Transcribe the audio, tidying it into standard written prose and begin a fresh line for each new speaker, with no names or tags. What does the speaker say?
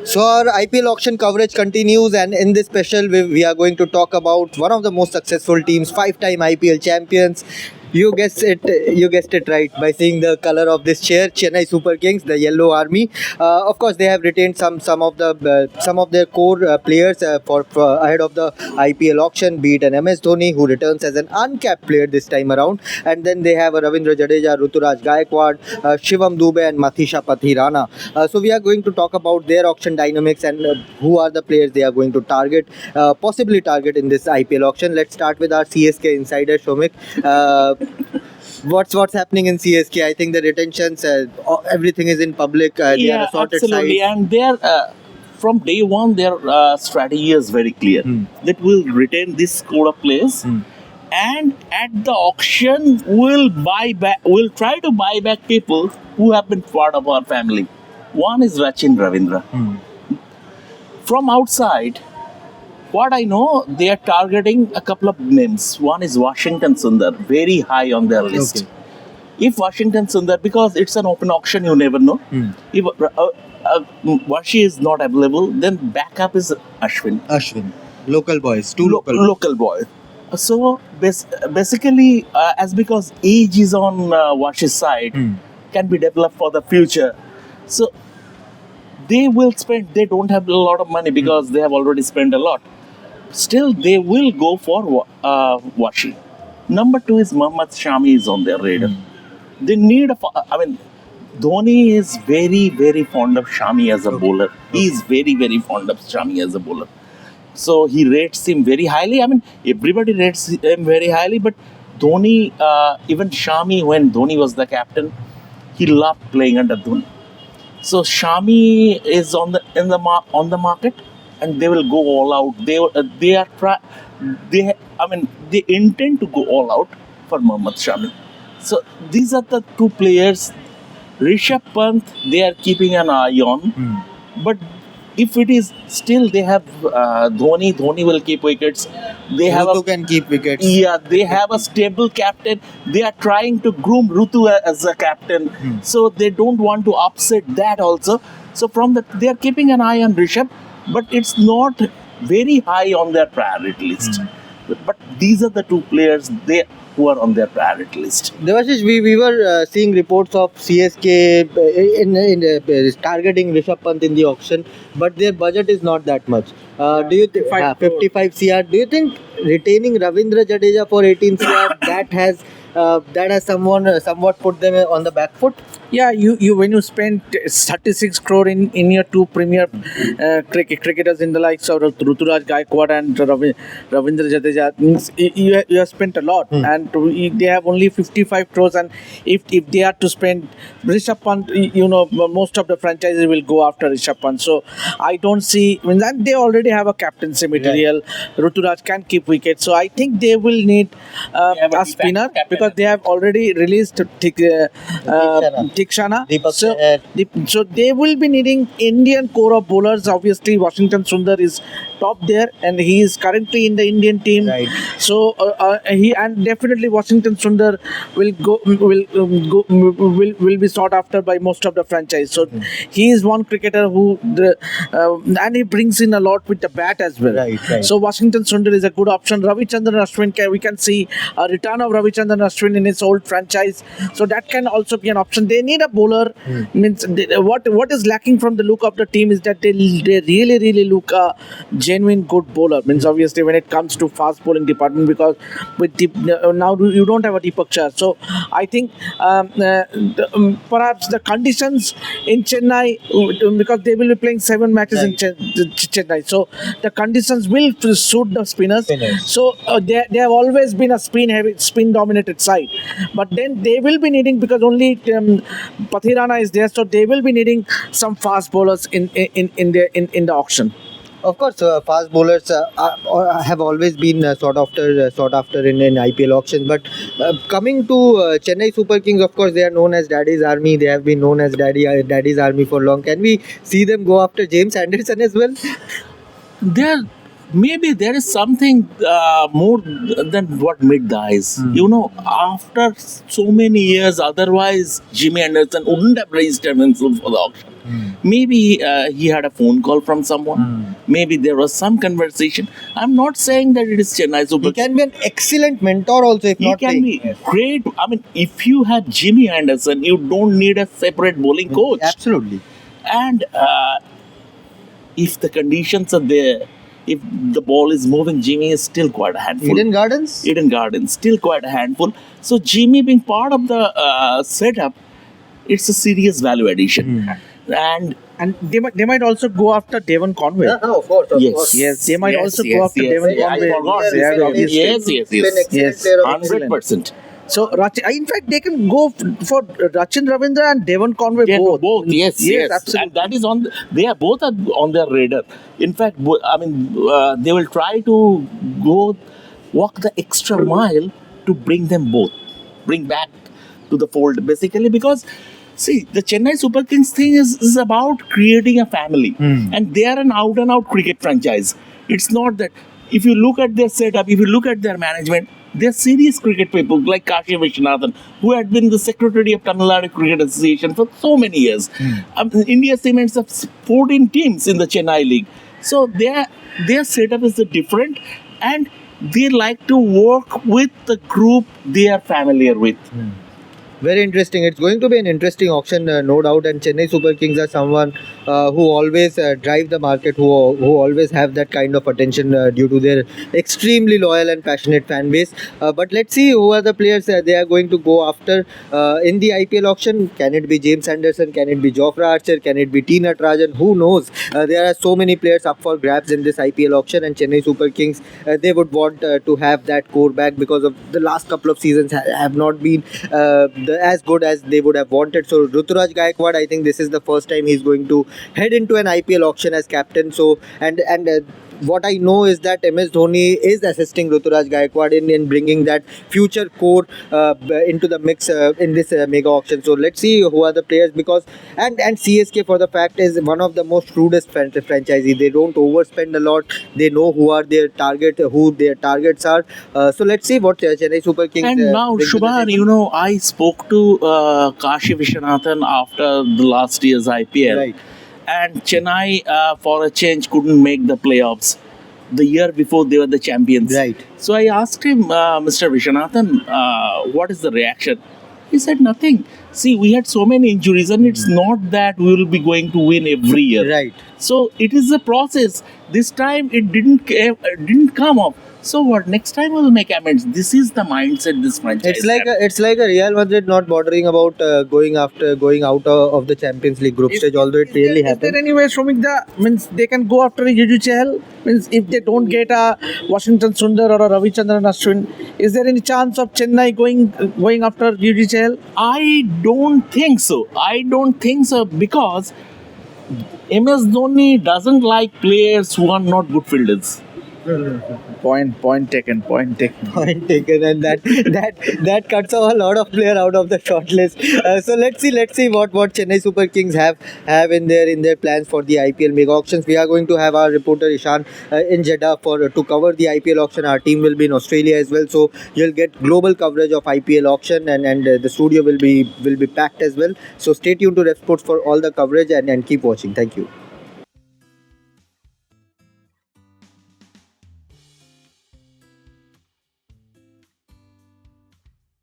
So our IPL auction coverage continues, and in this special, we are going to talk about one of the most successful teams, five-time IPL champions. You guessed it. You guessed it right by seeing the color of this chair, Chennai Super Kings, the Yellow Army. Of course, they have retained some of their core players for ahead of the IPL auction. Be it an MS Dhoni, who returns as an uncapped player this time around, and then they have a Ravindra Jadeja, Ruturaj Gaikwad, Shivam Dube, and Mathisha Pathirana. So we are going to talk about their auction dynamics and who are the players they are going to target, possibly target in this IPL auction. Let's start with our CSK insider Shomik. What's happening in CSK? I think the retentions, everything is in public. They are a sorted
absolutely.
side.
And they're from day one, their strategy is very clear. That will retain this core of players, and at the auction, we'll try to buy back people who have been part of our family. One is Rachin Ravindra. From outside, what I know, they are targeting a couple of names. One is Washington Sundar, very high on their list.
Okay.
If Washington Sundar, because it's an open auction, you never know. If Washi is not available, then backup is
Ashwin, local boys, two
local boy. So basically, as because age is on Washi's side, can be developed for the future. So they will spend. They don't have a lot of money because they have already spent a lot. Still, they will go for Washi. Number two is Mohammad Shami is on their radar. They need Dhoni is very, very fond of Shami as a bowler. He is very, very fond of Shami as a bowler. So he rates him very highly. Everybody rates him very highly, but Dhoni, even Shami, when Dhoni was the captain, he loved playing under Dhoni. So Shami is on the market, and they will go all out. They intend to go all out for Mohammad Shami. So these are the two players. Rishabh Pant, they are keeping an eye on, but if it is still they have Dhoni will keep wickets. They
can keep wickets.
Yeah, they have a stable captain. They are trying to groom Rutu as a captain, so they don't want to upset that also. So they are keeping an eye on Rishabh, but it's not very high on their priority list. But these are the two players who are on their priority list.
Devashish, we were seeing reports of CSK in targeting Rishabh Pant in the auction, but their budget is not that much. Do you 55 CR? Do you think retaining Ravindra Jadeja for 18 CR that has somewhat put them on the back foot?
Yeah, you when you spend 36 crore in your two premier cricketers in the likes of Ruturaj Gaikwad and Ravindra Jadeja, means you have spent a lot, and they have only 55 crores, and if they are to spend Rishabh Pant, most of the franchises will go after Rishabh Pant. So I don't see, and they already have a captaincy material. Ruturaj can keep wickets, so I think they will need a spinner because they have already released Tikshana. So they will be needing Indian core of bowlers. Obviously, Washington Sundar is top there, and he is currently in the Indian team.
Right.
So he and definitely Washington Sundar will be sought after by most of the franchise. So he is one cricketer who and he brings in a lot with the bat as well.
Right.
So Washington Sundar is a good option. Ravichandran Ashwin, we can see a return of Ravichandran Ashwin in his old franchise. So that can also be an option. They need a bowler. What is lacking from the look of the team is that they really look a genuine good bowler. Obviously when it comes to fast bowling department, because with now you don't have a Deepak Chahar. So I think perhaps the conditions in Chennai, because they will be playing 7 matches in Chennai, so the conditions will suit the spinners. So they have always been a spin dominated side, but then they will be needing, because only Pathirana is there, so they will be needing some fast bowlers in the auction.
Of course, fast bowlers have always been sought after in IPL auctions. But coming to Chennai Super Kings, of course, they are known as Daddy's Army. They have been known as Daddy's Army for long. Can we see them go after James Anderson as well?
Maybe there is something more than what met the eyes. After so many years, otherwise Jimmy Anderson wouldn't have registered himself for the auction. Maybe he had a phone call from someone. Maybe there was some conversation. I'm not saying that it is Chennai Super
He can be an excellent mentor also if
He
not
can
playing.
be great. I mean, if you have Jimmy Anderson, you don't need a separate bowling coach.
Absolutely.
And if the conditions are there, if the ball is moving, Jimmy is still quite a handful.
Eden Gardens?
Eden Gardens, still quite a handful. So Jimmy being part of the setup, it's a serious value addition. And
And they might also go after Devon Conway.
No, of course.
yes,
Yes, they might also go
yes,
after
yes,
Devon
yes.
Conway.
I forgot.
Yes,
Yes.
Yes.
100%.
So, in fact, they can go for Rachin Ravindra and Devon Conway
Yeah,
both.
Yes, yes,
absolutely.
And that is on. They are both on their radar. In fact, they will try to walk the extra mile to bring them both, bring back to the fold. Basically, because see, the Chennai Super Kings thing is about creating a family, and they are an out and out cricket franchise. It's not that. If you look at their setup, if you look at their management, they're serious cricket people like Kashi Viswanathan, who had been the secretary of Tamil Nadu Cricket Association for so many years. India Cements have 14 teams in the Chennai League. So their setup is different, and they like to work with the group they are familiar with.
Very interesting. It's going to be an interesting auction, no doubt. And Chennai Super Kings are someone who always drive the market, who always have that kind of attention due to their extremely loyal and passionate fan base. But let's see who are the players they are going to go after in the IPL auction. Can it be James Anderson? Can it be Jofra Archer? Can it be T. Natarajan? Who knows? There are so many players up for grabs in this IPL auction, and Chennai Super Kings they would want to have that core back because of the last couple of seasons have not been as good as they would have wanted. So Ruturaj Gaikwad, I think this is the first time he's going to head into an IPL auction as captain. So and what I know is that MS Dhoni is assisting Ruturaj Gaikwad in bringing that future core into the mix in this mega auction. So let's see who are the players, because and CSK for the fact is one of the most shrewdest franchisees. They don't overspend a lot. They know who their targets are. So let's see what Chennai Super Kings.
And now,
bring to the
Shubhan,
table.
I spoke to Kashi Viswanathan after the last year's IPL.
Right.
And Chennai, for a change, couldn't make the playoffs. The year before, they were the champions.
Right.
So I asked him, Mr. Viswanathan, what is the reaction? He said nothing. See, we had so many injuries, and it's not that we will be going to win every year.
Right.
So it is a process. This time it didn't come up. So what? Next time we'll make amends. This is the mindset this franchise.
It's like a Real Madrid not bothering about going out of the Champions League group stage, although it really
Is there
happened.
any way, Shomik, means they can go after a Yuju Chahal? Means if they don't get a Washington Sundar or a Ravichandran Ashwin, is there any chance of Chennai going after Yuju Chahal?
I don't think so. Because MS Dhoni doesn't like players who are not good fielders.
Point taken.
Point taken, and that cuts off a lot of player out of the shortlist. So let's see what Chennai Super Kings have in their plans for the IPL mega auctions. We are going to have our reporter Ishan in Jeddah to cover the IPL auction. Our team will be in Australia as well, so you'll get global coverage of IPL auction, and the studio will be packed as well. So stay tuned to Ref Sports for all the coverage, and keep watching. Thank you.